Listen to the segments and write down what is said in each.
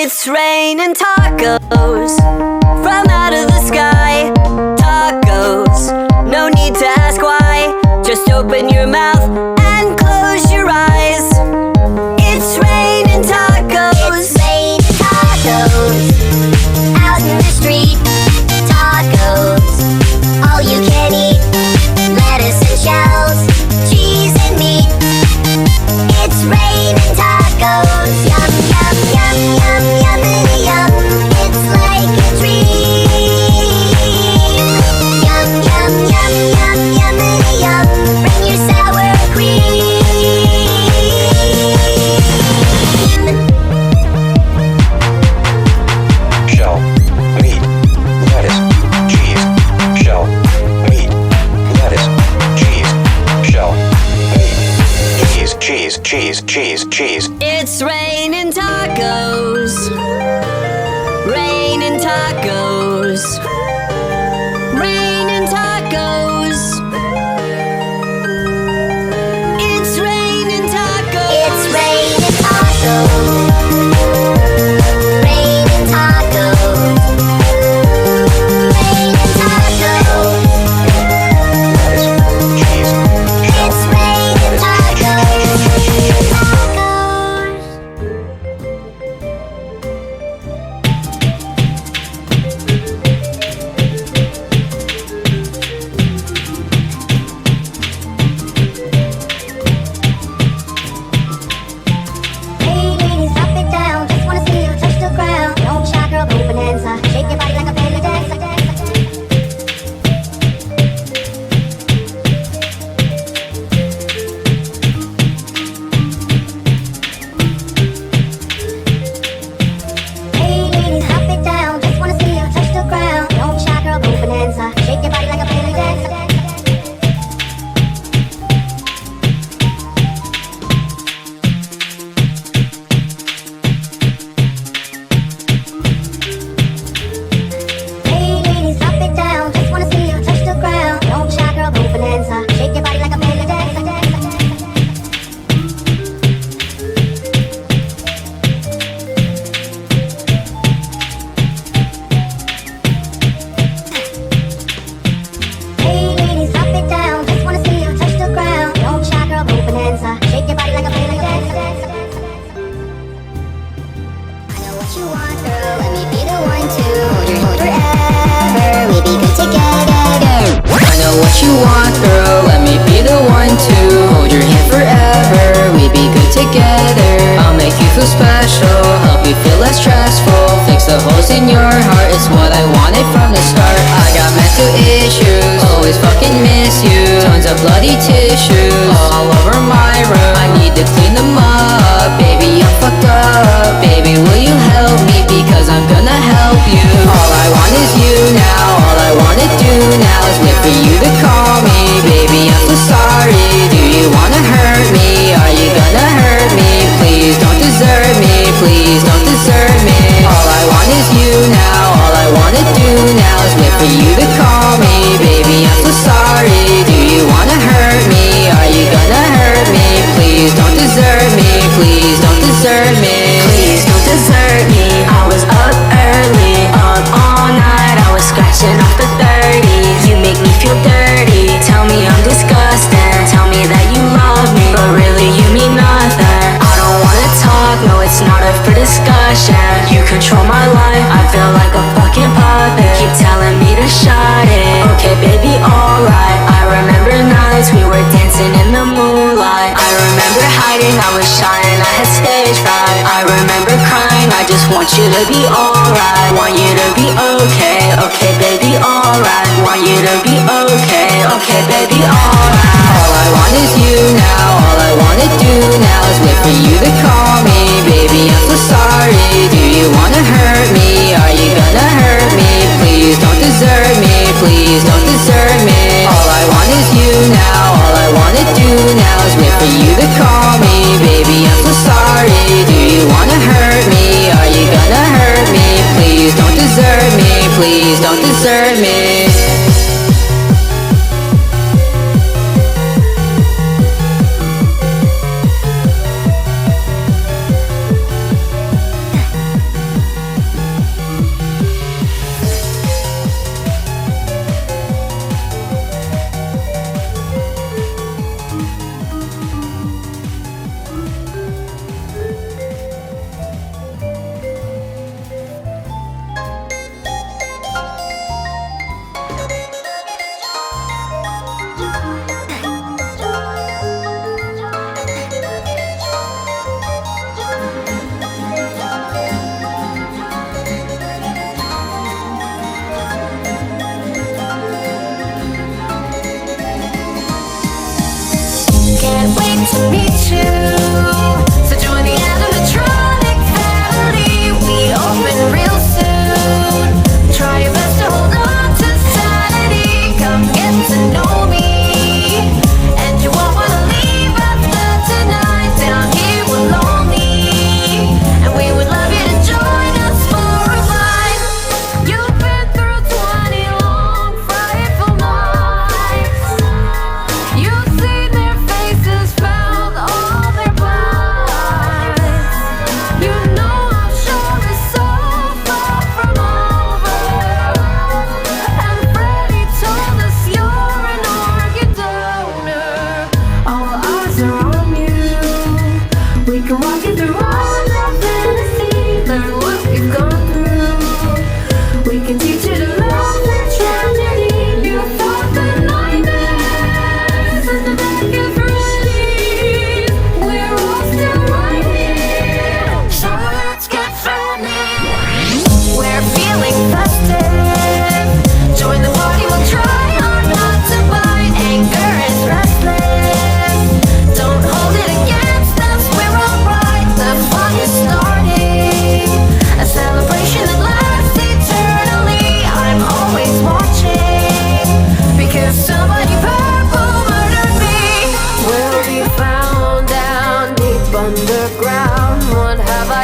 It's raining tacos from out of the sky. Tacos, no need to ask why. Just open your mouth and close your eyes. It's raining tacos. It's raining tacos out in the street. Tacos, all you can eat. Lettuce and shells, cheese and meat. It's raining tacos. Yum, yum, yum, yum, yummity yum. It's like a dream. Yum, yum, yum, yum, yummity yum. Bring your sour cream. Shell, meat, lettuce, cheese. Shell, meat, lettuce, cheese. Shell, meat, cheese, cheese, cheese, cheese. It's raining tacos. Raining tacos. Raining tacos. It's raining tacos. It's raining tacos. Raining tacos. Raining tacos. Lettuce, cheese. Shell, It's raining tacos. Hey ladies, drop it down. Just wanna see you touch the ground. Don't shy, girl, go bonanza. Shake your body like a belly dancer. Hey ladies, drop it down. Just wanna see you touch the ground. Don't shy, girl, go bonanza. Shake your body like a belly dancer. Hey ladies, drop it down. Just wanna see you touch the ground. Don't shy, girl, go bonanza. Shake your body like a belly dancer. Hey ladies, drop it down. Just wanna see you touch the ground. Don't shy, girl, go bonanza. Shake your body like a belly dancer. I know what you want, girl. Let me be the one to hold your hand forever. We'll be good together. I know what you want, girl. Let me be the one to hold your hand forever. We be good together. I'll make you feel special, help you feel less stressful. Fix the holes in your heart, it's what I wanted from the start. I got mental issues, always fucking miss you. Tons of bloody tissues all over my room. I need to clean them up, baby, I'm fucked up. Baby, will you help me, because I'm gonna help you. All I want is you now, all I wanna do now is wait for you to call me. Baby, I'm so sorry, do you wanna hurt me? Are you gonna hurt me? Please don't desert me, please don't desert me. All I want is you now, all I wanna do now is wait for you to call me. Baby, I'm so sorry, do you wanna hurt me? Are you gonna hurt me? Please don't desert me, please don't desert me. Please don't desert me. I was up early, up all night, I was scratching off the 30s. You make me feel dirty, tell me I'm disgusting. Tell me that you love me, but really you mean nothing. I don't wanna talk, no it's not up for discussion. You control my life, I feel like a fucking puppet. Keep telling me to shut it. Okay baby, alright. I remember nights we were dancing in the moonlight. I remember hiding, I was shy and I had stage fright. I remember crying, I just want you to be alright. Want you to be okay, okay baby, alright. Want you to be okay, okay baby, alright. All I want is you now, all I wanna do now is wait for you to call me. Baby, I'm so sorry, do you wanna hurt me? Are you gonna hurt me? Please don't desert me, please don't desert me. All I want is you now, all I wanna do now is wait for you to call me. Baby, I'm so sorry, do you wanna hurt me? Are you gonna hurt me? Please don't desert me, please don't desert me.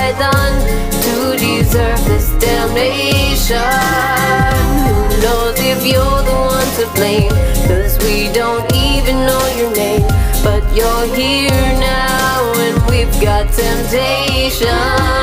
I done to deserve this damnation? Who knows if you're the one to blame? 'Cause we don't even know your name. But you're here now and we've got temptation.